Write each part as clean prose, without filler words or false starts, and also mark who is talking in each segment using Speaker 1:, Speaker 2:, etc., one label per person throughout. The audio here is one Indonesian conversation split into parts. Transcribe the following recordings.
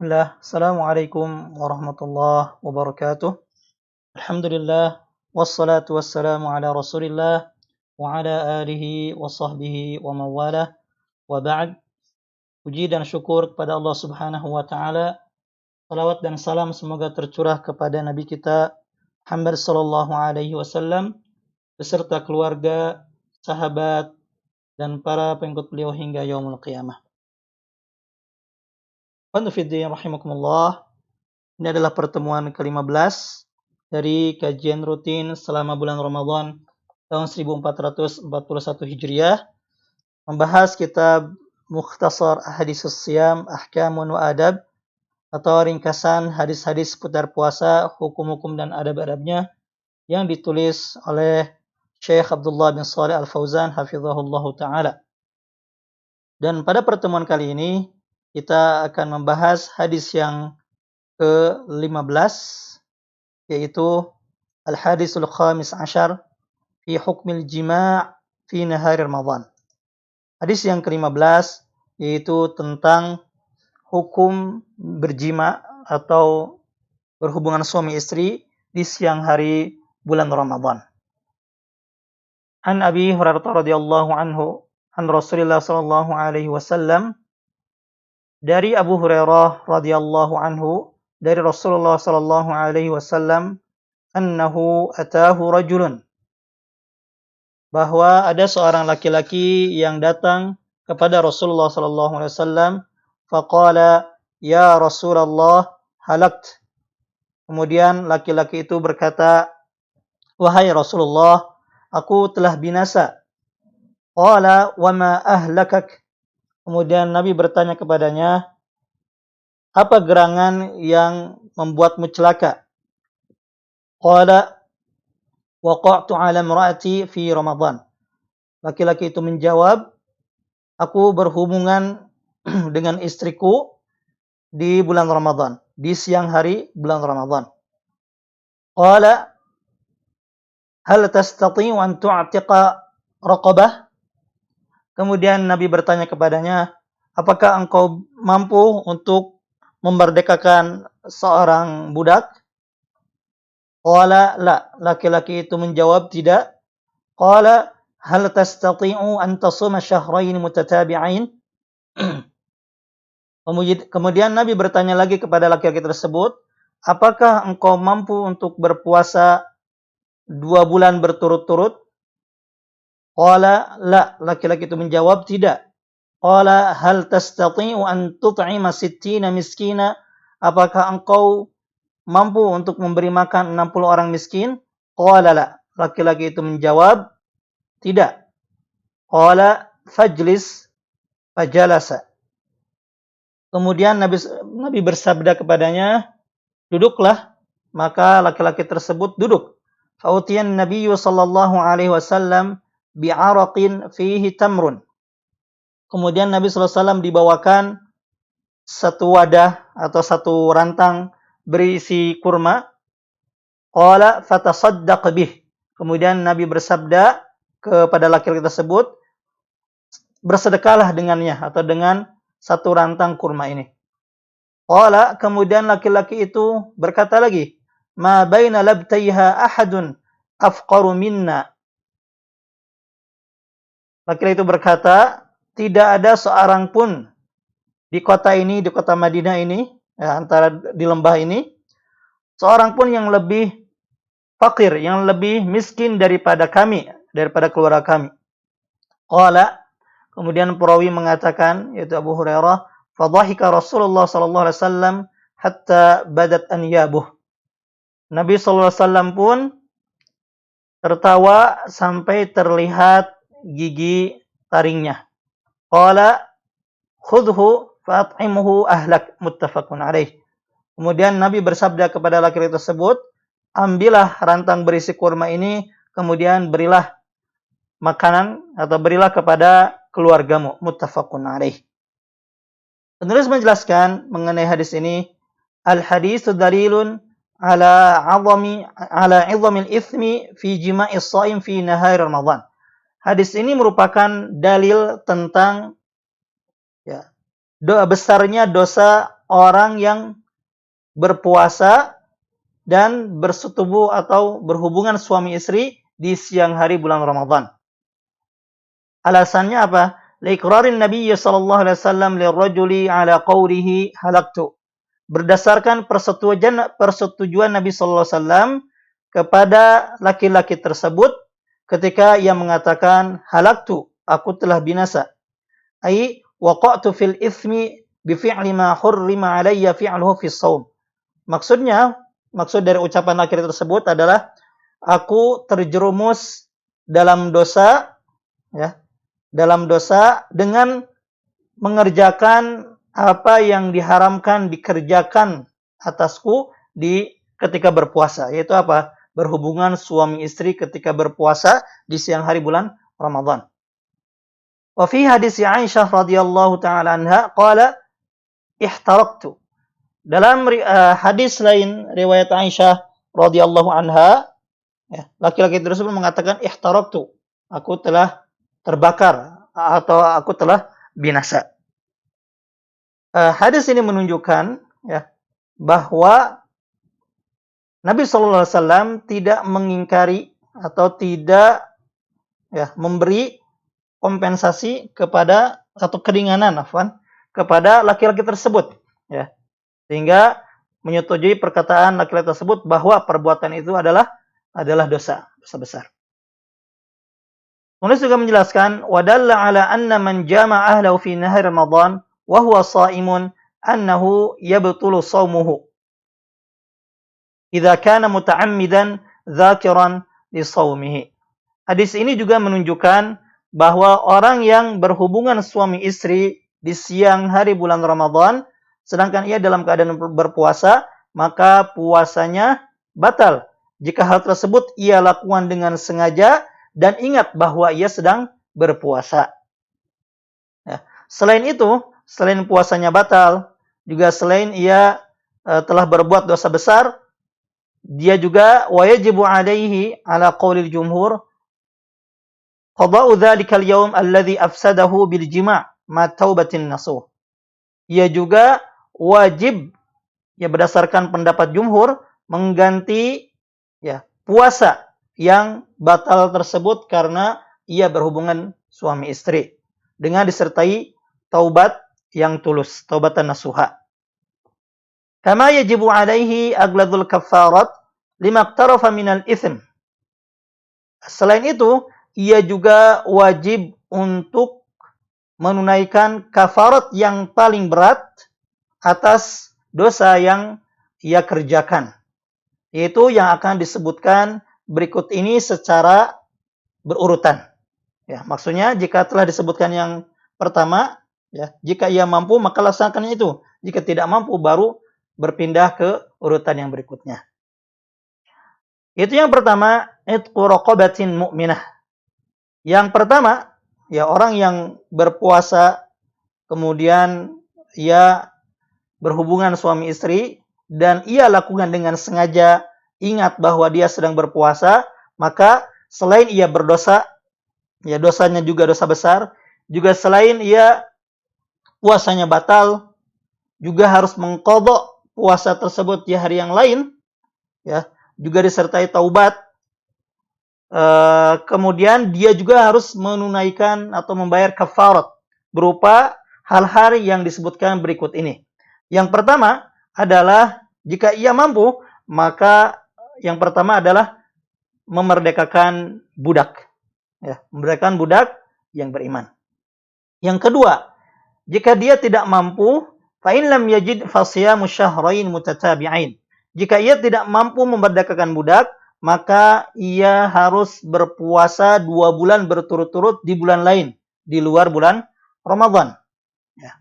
Speaker 1: Bismillah, Assalamualaikum warahmatullahi wabarakatuh. Alhamdulillah, wassalatu wassalamu ala rasulillah, wa ala alihi wa sahbihi wa mawalah, wa ba'd. Puji dan syukur kepada Allah subhanahu wa ta'ala. Salawat dan salam semoga tercurah kepada Nabi kita Muhammad sallallahu alaihi wasallam, beserta keluarga, sahabat, dan para pengikut beliau hingga yaumul qiyamah. Wa fiddin rahimakumullah. Ini adalah pertemuan ke-15 dari kajian rutin selama bulan Ramadan tahun 1441 Hijriah, membahas kitab Mukhtasar Ahaditsus Shiyam Ahkamun wa Adab, atau ringkasan hadis-hadis seputar puasa, hukum-hukum dan adab-adabnya, yang ditulis oleh Syekh Abdullah bin Shalih Al-Fauzan hafizahullahu ta'ala. Dan pada pertemuan kali ini kita akan membahas hadis yang ke-15, yaitu Al-Hadisul Khamis Ashar fi Hukmil Jima' fi Nahari Ramadan. Hadis yang ke-15 yaitu tentang hukum berjima atau berhubungan suami istri di siang hari bulan Ramadan. An Abi Hurairah radhiyallahu anhu an Rasulillah sallallahu alaihi wasallam, dari Abu Hurairah radhiyallahu anhu dari Rasulullah sallallahu alaihi wasallam, annahu atahu rajulun, bahwa ada seorang laki-laki yang datang kepada Rasulullah sallallahu alaihi wasallam, faqala ya Rasulullah halakt. Kemudian laki-laki itu berkata, wahai Rasulullah, aku telah binasa. Qala wa ma ahlakak. Kemudian Nabi bertanya kepadanya, apa gerangan yang membuatmu celaka? Qala waqa'tu 'ala imra'ati fi Ramadan. Laki-laki itu menjawab, aku berhubungan dengan istriku di bulan Ramadan, di siang hari bulan Ramadan. Qala hal tastati'u an tu'tiqa raqabah? Kemudian Nabi bertanya kepadanya, apakah engkau mampu untuk memerdekakan seorang budak? Qala la. Laki-laki itu menjawab, tidak. Qala hal tastati'u an tasuma syahrayn mutatabi'ain? Kemudian Nabi bertanya lagi kepada laki-laki tersebut, apakah engkau mampu untuk berpuasa 2 bulan berturut-turut? Qala la. Laki-laki itu menjawab, tidak. Qala hal tastati'u an tut'ima 60 miskina? Apakah engkau mampu untuk memberi makan 60 orang miskin? Qala la. Laki-laki itu menjawab, tidak. Qala fajlis fajalasa. Kemudian Nabi bersabda kepadanya, duduklah. Maka laki-laki tersebut duduk. Fa'utiyan Nabiyyu sallallahu alaihi wasallam bi'araqin fihi tamrun. Kemudian Nabi sallallahu alaihi wasallam dibawakan satu wadah atau satu rantang berisi kurma. Qala fatasaddaq bih. Kemudian Nabi bersabda kepada laki-laki tersebut, bersedekahlah dengannya atau dengan satu rantang kurma ini. Qala, kemudian laki-laki itu berkata lagi, ma baina labtaiha ahadun afqaru minna. Laki-laki itu berkata, tidak ada seorang pun di kota ini, di kota Madinah ini, ya, antara di lembah ini, seorang pun yang lebih fakir, yang lebih miskin daripada kami, daripada keluarga kami. Qala, kemudian perawi mengatakan, yaitu Abu Hurairah, fadhahika Rasulullah sallallahu alaihi wasallam hatta badat anyabuh. Nabi sallallahu alaihi wasallam pun tertawa sampai terlihat gigi taringnya. Qala khudhu fa'at'imhu ahlak, muttafaqun alaih. Kemudian Nabi bersabda kepada laki-laki tersebut, ambillah rantang berisi kurma ini, kemudian berilah makanan atau berilah kepada keluargamu, muttafaqun alaih. Penulis menjelaskan mengenai hadis ini, al-hadisu dalilun ala 'idhamil itsmi fi jima'is shaim fi nahari Ramadan. Hadis ini merupakan dalil tentang besarnya dosa orang yang berpuasa dan bersetubuh atau berhubungan suami istri di siang hari bulan Ramadan. Alasannya apa? Liqrarin Nabi sallallahu alaihi wasallam lirrajuli ala qawlihi halaktu. Berdasarkan persetujuan Nabi sallallahu alaihi wasallam kepada laki-laki tersebut ketika ia mengatakan halaktu, aku telah binasa. Ai waqa'tu fil itsmi bi fi'li ma hurrima alayya fi'luhu fi shaum. Maksud dari ucapan laki-laki tersebut adalah aku terjerumus dalam dosa, ya, dalam dosa dengan mengerjakan apa yang diharamkan dikerjakan atasku ketika berpuasa, yaitu apa? Berhubungan suami istri ketika berpuasa di siang hari bulan Ramadan. Wa fi hadis Aisyah radhiyallahu taala anha qala ihtaraqtu. Dalam hadis lain riwayat Aisyah radhiyallahu anha, ya, laki-laki tersebut mengatakan ihtaraqtu, aku telah terbakar atau aku telah binasa. Hadis ini menunjukkan, ya, bahwa Nabi sallallahu alaihi wasallam tidak mengingkari atau tidak, ya, memberi kompensasi kepada atau keringanan kepada laki-laki tersebut, ya. Sehingga menyetujui perkataan laki-laki tersebut bahwa perbuatan itu adalah dosa besar. Penulis juga menjelaskan wadalla ala anna man jama'a ahlahu fi nahar Ramadan wa huwa sha'imun annahu yabtulu shaumuhu idza kana muta'ammidan dzakiran li shaumihi. Hadis ini juga menunjukkan bahwa orang yang berhubungan suami istri di siang hari bulan Ramadan sedangkan ia dalam keadaan berpuasa, maka puasanya batal jika hal tersebut ia lakukan dengan sengaja dan ingat bahwa ia sedang berpuasa. Ya. Selain itu, selain puasanya batal, juga selain ia telah berbuat dosa besar, dia juga wajibu alaihi ala qaulil jumhur qada'u dzalikal yaum alladhi afsadahu bil jima' ma taubatin nasuh. Ia juga wajib, ya, berdasarkan pendapat jumhur mengganti, ya, puasa yang batal tersebut karena ia berhubungan suami istri dengan disertai taubat yang tulus, taubatan nasuha. Kama yajibu alaihi agladul kafarat lima iqtarafa minal itsm. Selain itu, ia juga wajib untuk menunaikan kafarat yang paling berat atas dosa yang ia kerjakan, yaitu yang akan disebutkan berikut ini secara berurutan. Ya, maksudnya jika telah disebutkan yang pertama, ya, jika ia mampu maka laksanakan itu. Jika tidak mampu baru berpindah ke urutan yang berikutnya. Itu yang pertama, itqu raqabatin mu'minah. Yang pertama, ya, orang yang berpuasa kemudian ia berhubungan suami istri dan ia lakukan dengan sengaja, ingat bahwa dia sedang berpuasa, maka selain ia berdosa, ya, dosanya juga dosa besar, juga selain ia puasanya batal, juga harus mengqadha puasa tersebut di hari yang lain, ya, juga disertai taubat. Kemudian dia juga harus menunaikan atau membayar kafarat berupa hal-hal yang disebutkan berikut ini. Yang pertama adalah jika ia mampu, maka yang pertama adalah memerdekakan budak. Ya, memerdekakan budak yang beriman. Yang kedua, jika dia tidak mampu, fa in lam yajid fa siyamu syahrain mutatabi'ain. Jika ia tidak mampu memerdekakan budak, maka ia harus berpuasa 2 bulan berturut-turut di bulan lain, di luar bulan Ramadan. Ya.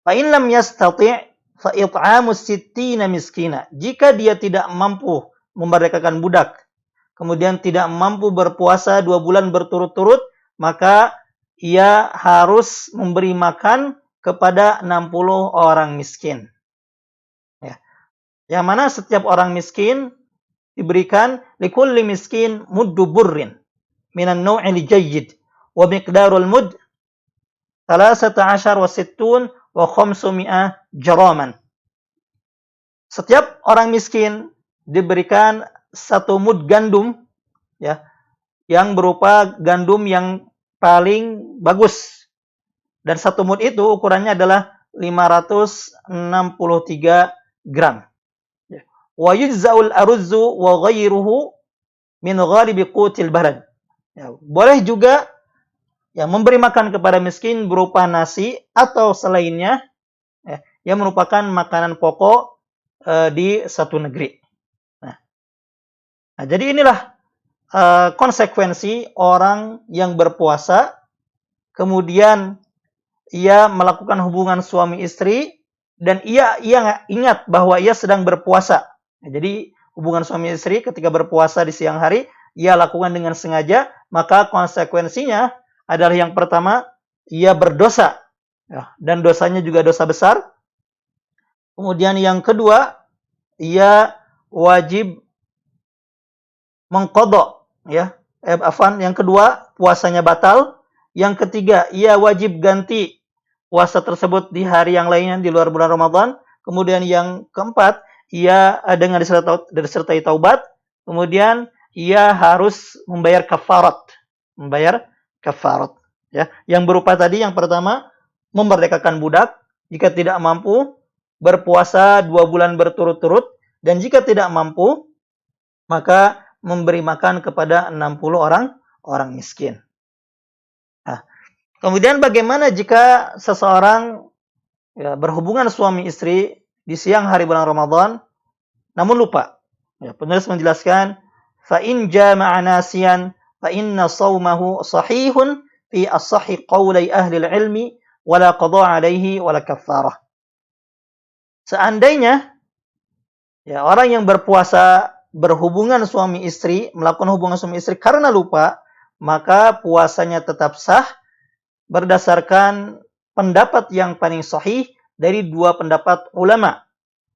Speaker 1: Fa in lam yastati' fa it'amu sittina miskina. Jika dia tidak mampu memerdekakan budak, kemudian tidak mampu berpuasa 2 bulan berturut-turut, maka ia harus memberi makan kepada 60 orang miskin. Ya. Yang mana setiap orang miskin diberikan likulli miskin muddu burrin minan naw'il jayyid wa miqdarul mudd 13 wa 60 wa khamsumi'a jaraman. Setiap orang miskin diberikan 1 mud gandum, ya, yang berupa gandum yang paling bagus. Dan 1 mud itu ukurannya adalah 563 gram. Wa yujza'ul aruzzu wa ghairuhu min ghalibi qutil balad. Ya, boleh juga ya memberi makan kepada miskin berupa nasi atau selainnya, ya, yang merupakan makanan pokok di satu negeri. Nah, jadi inilah konsekuensi orang yang berpuasa kemudian ia melakukan hubungan suami istri dan ia ingat bahwa ia sedang berpuasa. Jadi hubungan suami istri ketika berpuasa di siang hari ia lakukan dengan sengaja, maka konsekuensinya adalah yang pertama ia berdosa, ya, dan dosanya juga dosa besar. Kemudian yang kedua ia wajib mengqadha, ya. Yang kedua puasanya batal. Yang ketiga ia wajib ganti puasa tersebut di hari yang lainnya di luar bulan Ramadan. Kemudian yang keempat, ia dengan disertai taubat. Kemudian ia harus membayar kafarat. Ya. Yang berupa tadi yang pertama, memerdekakan budak. Jika tidak mampu, berpuasa 2 bulan berturut-turut. Dan jika tidak mampu, maka memberi makan kepada 60 orang miskin. Nah, kemudian bagaimana jika seseorang ya, berhubungan suami istri di siang hari bulan Ramadan namun lupa? Ya, penulis menjelaskan, fa in jama'a nasiyan fa inna shaumahu sahihun fi as-sahih qaulai ahli al-ilmi wala qada' alaihi wala kaffarah. Seandainya ya orang yang berpuasa berhubungan suami istri, melakukan hubungan suami istri karena lupa, maka puasanya tetap sah berdasarkan pendapat yang paling sahih dari 2 pendapat ulama.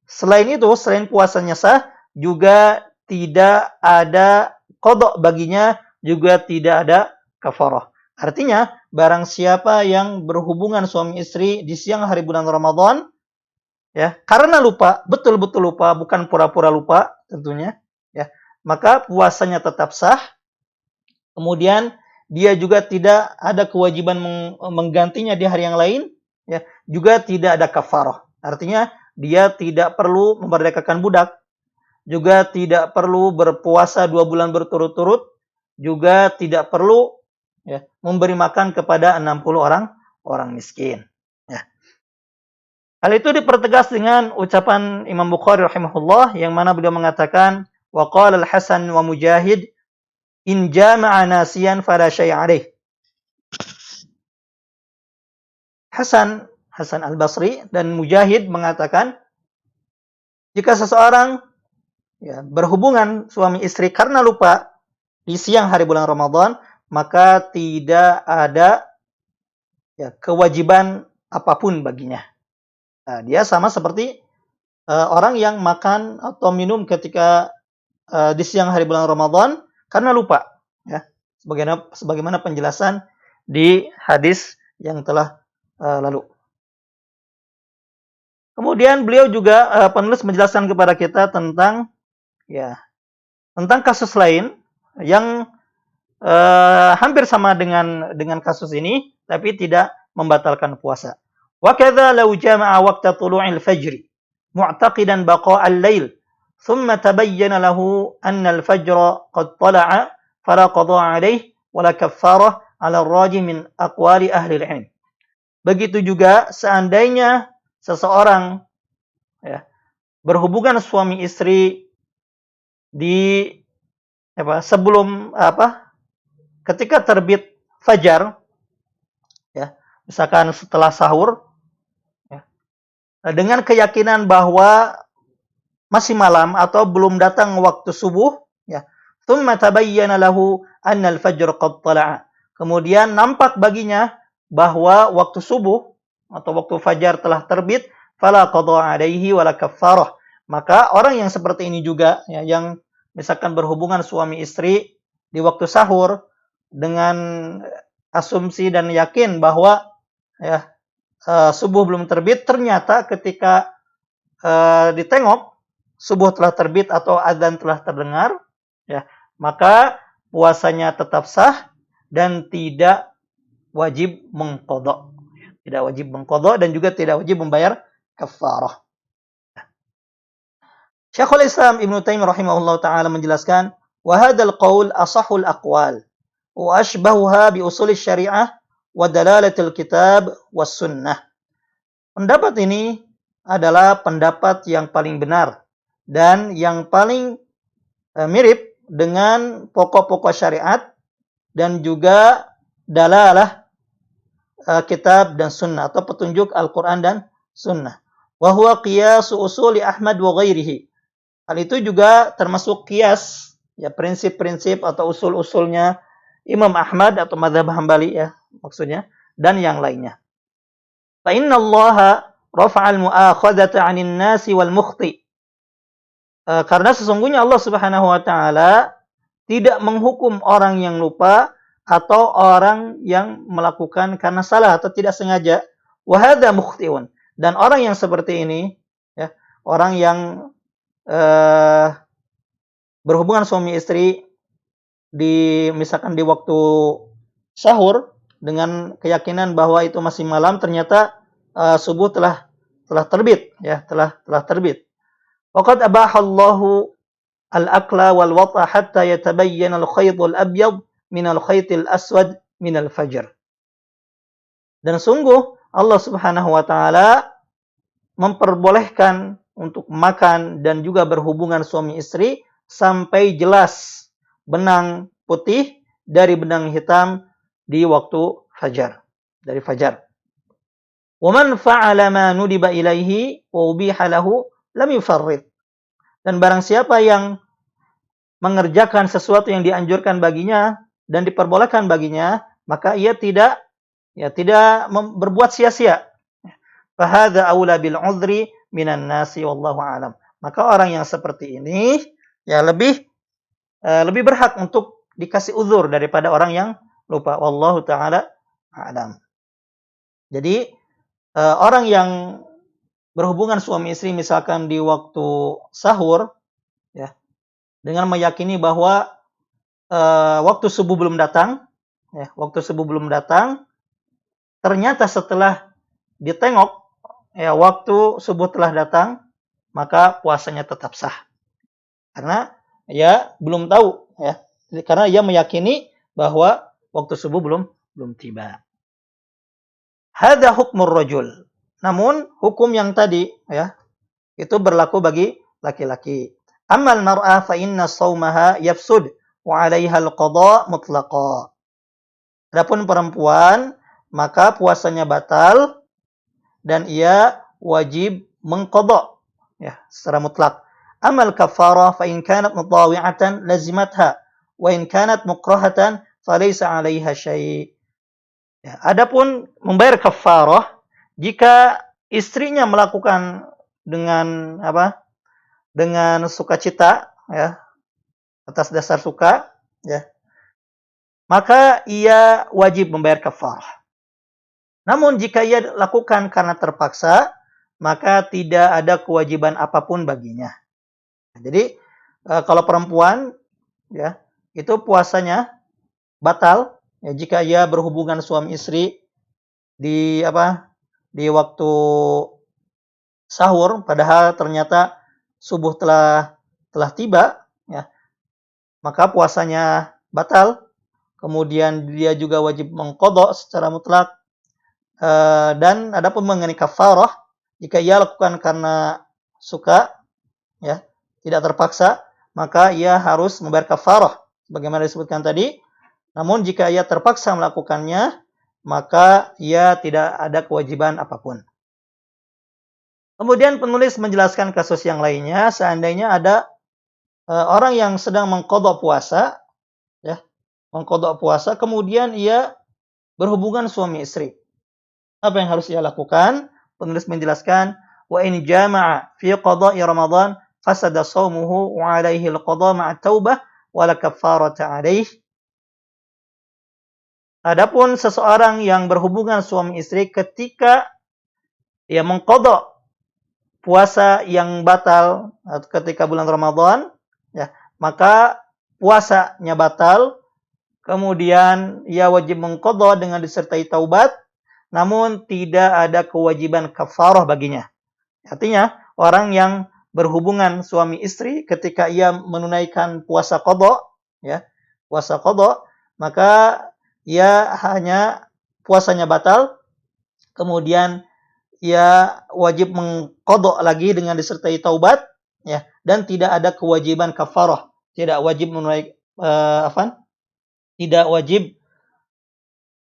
Speaker 1: Selain itu, selain puasanya sah, juga tidak ada qadha baginya, juga tidak ada kafarah. Artinya, barang siapa yang berhubungan suami istri di siang hari bulan Ramadan, ya, karena lupa, betul-betul lupa, bukan pura-pura lupa tentunya, ya, maka puasanya tetap sah. Kemudian dia juga tidak ada kewajiban menggantinya di hari yang lain, ya, juga tidak ada kafarah. Artinya dia tidak perlu memerdekakan budak, juga tidak perlu berpuasa 2 bulan berturut-turut, juga tidak perlu ya, memberi makan kepada 60 orang miskin. Ya. Hal itu dipertegas dengan ucapan Imam Bukhari rahimahullah yang mana beliau mengatakan, wa qala al-Hasan wa Mujahid in jama'a nasiyan fala syai' alaih. Hasan Al-Basri dan Mujahid mengatakan, jika seseorang ya, berhubungan suami istri karena lupa di siang hari bulan Ramadan, maka tidak ada ya, kewajiban apapun baginya. Nah, dia sama seperti orang yang makan atau minum ketika di siang hari bulan Ramadan karena lupa, ya, sebagaimana penjelasan di hadis yang telah lalu. Kemudian beliau juga penulis menjelaskan kepada kita tentang kasus lain yang hampir sama dengan kasus ini, tapi tidak membatalkan puasa. Wa kadza law jama'a waqta tulu'il fajri mu'taqidan baqa'al lail ثم تبين له أن الفجر قد طلع فلا قضاء عليه ولا كفارة على الراجح من أقوال أهل العلم. Begitu juga seandainya seseorang ya, berhubungan suami istri di ketika terbit fajar, ya, misalkan setelah sahur, ya, dengan keyakinan bahwa masih malam atau belum datang waktu subuh, ya. Tsumma tabayyana lahu anna al-fajr qad tala'a. Kemudian nampak baginya bahwa waktu subuh atau waktu fajar telah terbit, fala qada 'alaihi wala kaffarah. Maka orang yang seperti ini juga ya, yang misalkan berhubungan suami istri di waktu sahur dengan asumsi dan yakin bahwa ya subuh belum terbit, ternyata ketika ditengok subuh telah terbit atau adzan telah terdengar, ya, maka puasanya tetap sah dan tidak wajib mengqadha. Tidak wajib mengqadha dan juga tidak wajib membayar kafarah. Syekhul Islam Ibnu Taimiyah rahimahullah taala menjelaskan, "Wa hadzal qaul ashahul aqwal wa ashbahuha bi usul syariah wa dalalatil kitab was sunnah." Pendapat ini adalah pendapat yang paling benar dan yang paling mirip dengan pokok-pokok syariat dan juga dalalah kitab dan sunnah atau petunjuk Al-Quran dan sunnah. Wa huwa qiyasu usuli Ahmad wa ghairihi. Hal itu juga termasuk qiyas, ya, prinsip-prinsip atau usul-usulnya Imam Ahmad atau mazhab Hambali, ya, maksudnya, dan yang lainnya. Fa inna Allah rafa'al mu'akhadzata 'anil nasi wal mukhti. Karena sesungguhnya Allah Subhanahu wa taala tidak menghukum orang yang lupa atau orang yang melakukan karena salah atau tidak sengaja. Wa hadza mukhtiun. Dan orang yang seperti ini, ya, orang yang berhubungan suami istri misalkan di waktu sahur dengan keyakinan bahwa itu masih malam, ternyata subuh telah terbit, ya, telah terbit. Waqad abahallahu al-akla wal wata hatta yatabayyana al-khayt al-abyad min al-khayt al-aswad min al-fajr. Dan sungguh Allah Subhanahu wa taala memperbolehkan untuk makan dan juga berhubungan suami istri sampai jelas benang putih dari benang hitam di waktu fajar, dari fajar. Wa man fa'ala ma nudiba ilaihi wa ubiha lahu lam yufarrid. Dan barang siapa yang mengerjakan sesuatu yang dianjurkan baginya dan diperbolehkan baginya, maka ia tidak berbuat sia-sia. Fa hadza aula bil 'udhri minan nasi wallahu a'lam. Maka orang yang seperti ini ya lebih berhak untuk dikasih uzur daripada orang yang lupa. Wallahu taala a'lam. Jadi orang yang berhubungan suami istri misalkan di waktu sahur, ya, dengan meyakini bahwa waktu subuh belum datang, ya, ternyata setelah ditengok, ya, waktu subuh telah datang, maka puasanya tetap sah. Karena ya belum tahu, ya. Karena ia meyakini bahwa waktu subuh belum tiba. Hadza hukmur rajul. Namun hukum yang tadi, ya, itu berlaku bagi laki-laki. Ammal mar'ah fa inna shaumaha yafsud wa 'alaiha al-qada mutlaqa. Adapun perempuan, maka puasanya batal dan ia wajib mengqadha, ya, secara mutlak. Amal kafarah fa in kanat mutawi'atan lazimatha wa in kanat mukrahatan falaysa 'alaiha syai'. Ya, adapun membayar kafarah jika istrinya melakukan dengan dengan sukacita, ya, atas dasar suka, ya, maka ia wajib membayar kafarah. Namun jika ia lakukan karena terpaksa, maka tidak ada kewajiban apapun baginya. Jadi kalau perempuan, ya, itu puasanya batal, ya, jika ia berhubungan suami istri di waktu sahur, padahal ternyata subuh telah tiba, ya, maka puasanya batal. Kemudian dia juga wajib mengqadha secara mutlak. Dan adapun mengenai kafarah, jika ia lakukan karena suka, ya, tidak terpaksa, maka ia harus membayar kafarah sebagaimana disebutkan tadi. Namun jika ia terpaksa melakukannya, maka ia tidak ada kewajiban apapun. Kemudian penulis menjelaskan kasus yang lainnya, seandainya ada orang yang sedang mengqadha puasa, ya, kemudian ia berhubungan suami istri. Apa yang harus ia lakukan? Penulis menjelaskan, wa in jama'a fi qada'i Ramadan fasada shaumuhu wa 'alaihi al-qada' ma'a taubah wa la kaffarata 'alaihi. Adapun seseorang yang berhubungan suami istri ketika ya mengqadha puasa yang batal ketika bulan Ramadan, ya, maka puasanya batal, kemudian ia wajib mengqadha dengan disertai taubat, namun tidak ada kewajiban kafarah baginya. Artinya, orang yang berhubungan suami istri ketika ia menunaikan puasa qadha, ya, puasa qadha, maka ia hanya puasanya batal, kemudian ia wajib mengqadha lagi dengan disertai taubat, ya, dan tidak ada kewajiban kafarah, tidak wajib tidak wajib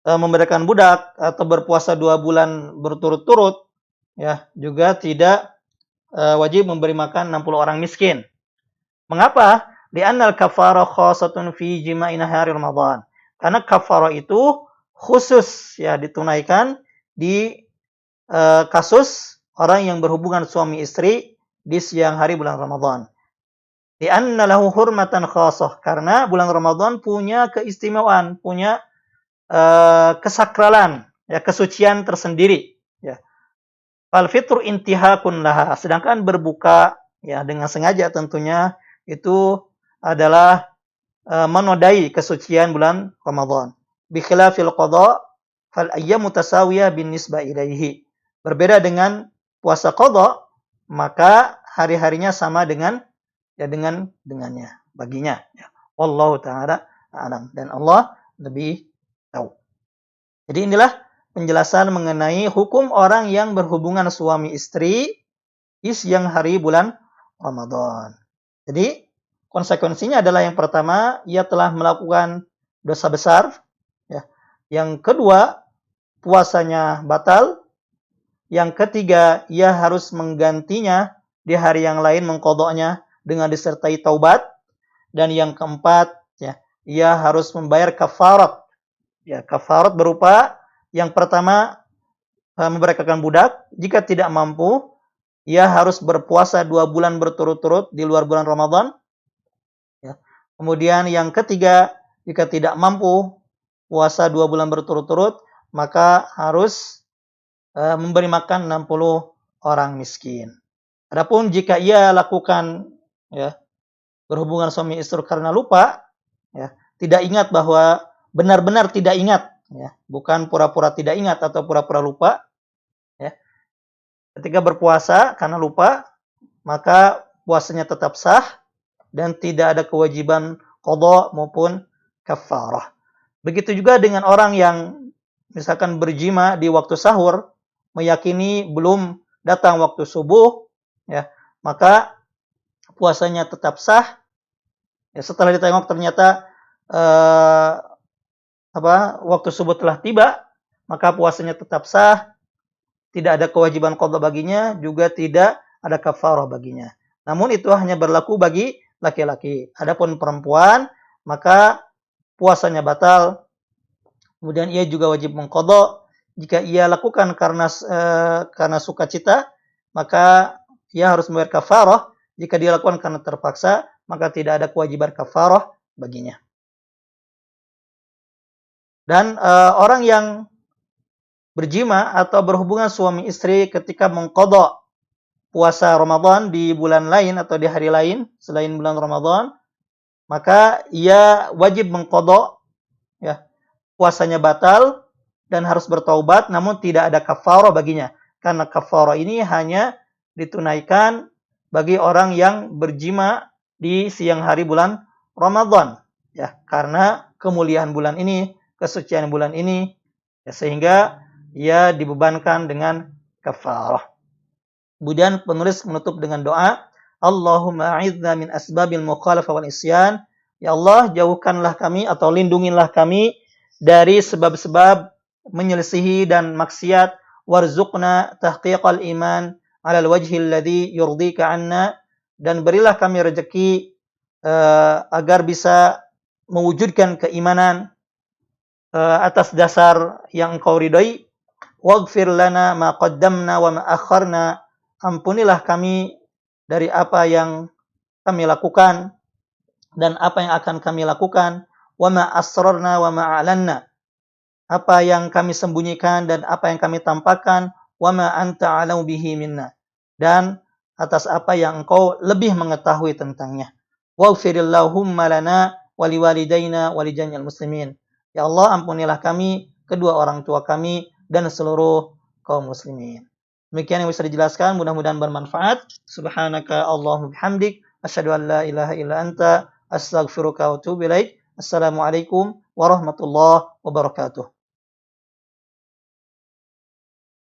Speaker 1: memberikan budak atau berpuasa 2 bulan berturut-turut, ya, juga tidak wajib memberi makan 60 orang miskin. Mengapa? Li'annal kafarah khassatun fi jima'i nahari Ramadan. Karena kafarah itu khusus, ya, ditunaikan di kasus orang yang berhubungan suami istri di siang hari bulan Ramadan. Li'anna lahu hurmatan khassah. Karena bulan Ramadan punya keistimewaan, punya kesakralan, ya, kesucian tersendiri, ya. Fal fitru intihakun laha. Sedangkan berbuka, ya, dengan sengaja tentunya itu adalah menodai kesucian bulan Ramadan. Bi khilafil qadha fal ayyamu tasawiyah bin nisbah ilaihi. Berbeda dengan puasa qadha, maka hari-harinya sama dengan, ya, dengannya, baginya, ya. Wallahu taala a'lam, dan Allah lebih tahu. Jadi inilah penjelasan mengenai hukum orang yang berhubungan suami istri di siang hari bulan Ramadan. Jadi konsekuensinya adalah yang pertama, ia telah melakukan dosa besar, ya. Yang kedua, puasanya batal. Yang ketiga, ia harus menggantinya di hari yang lain, mengqadhanya dengan disertai taubat. Dan yang keempat, ya, ia harus membayar kafarat. Ya, kafarat berupa yang pertama memerdekakan budak. Jika tidak mampu, ia harus berpuasa 2 bulan berturut-turut di luar bulan Ramadan. Ya. Kemudian yang ketiga, jika tidak mampu puasa 2 bulan berturut-turut, maka harus memberi makan 60 orang miskin. Adapun jika ia lakukan, ya, berhubungan suami istri karena lupa, ya, tidak ingat bahwa benar-benar tidak ingat, ya, bukan pura-pura tidak ingat atau pura-pura lupa, ya. Ketika berpuasa karena lupa, maka puasanya tetap sah dan tidak ada kewajiban qadha maupun kafarah. Begitu juga dengan orang yang misalkan berjima di waktu sahur, meyakini belum datang waktu subuh, ya, maka puasanya tetap sah. Ya, setelah ditengok ternyata waktu subuh telah tiba, maka puasanya tetap sah, tidak ada kewajiban qadha baginya, juga tidak ada kafarah baginya. Namun itu hanya berlaku bagi laki-laki. Adapun perempuan, maka puasanya batal, kemudian ia juga wajib mengqadha. Jika ia lakukan karena sukacita, maka ia harus membayar kafarah. Jika dia lakukan karena terpaksa, maka tidak ada kewajiban kafarah baginya. Dan orang yang berjima atau berhubungan suami istri ketika mengqadha puasa Ramadan di bulan lain atau di hari lain selain bulan Ramadan, maka ia wajib mengqadha, ya, puasanya batal dan harus bertaubat, namun tidak ada kafarah baginya. Karena kafarah ini hanya ditunaikan bagi orang yang berjima di siang hari bulan Ramadan, ya, karena kemuliaan bulan ini, kesucian bulan ini, ya, sehingga ia dibebankan dengan kafarah. Kemudian penulis menutup dengan doa, Allahumma a'idna min asbabil mukhalafah wal isyan. Ya Allah, jauhkanlah kami atau lindungilah kami dari sebab-sebab menyelisihi dan maksiat, warzuqna tahqiqal iman 'ala al-wajhi alladhi yurdika 'anna, dan berilah kami rezeki agar bisa mewujudkan keimanan atas dasar yang Engkau ridhai. Waghfir lana ma qaddamna wa ma akharna. Ampunilah kami dari apa yang kami lakukan dan apa yang akan kami lakukan. Wa ma asrarna wa ma a'lanna. Apa yang kami sembunyikan dan apa yang kami tampakkan. wa ma anta a'lamu bihi minna. Dan atas apa yang engkau lebih mengetahui tentangnya. Waghfirillahumma lana wa liwalidaina wa lijami'il muslimin. Ya Allah, ampunilah kami, kedua orang tua kami, dan seluruh kaum muslimin. Demikian yang bisa dijelaskan, mudah-mudahan bermanfaat. Subhanaka Allahumma bihamdik, asyhadu an la ilaha illa anta, astaghfiruka wa atubu ilaik. Assalamualaikum warahmatullahi wabarakatuh.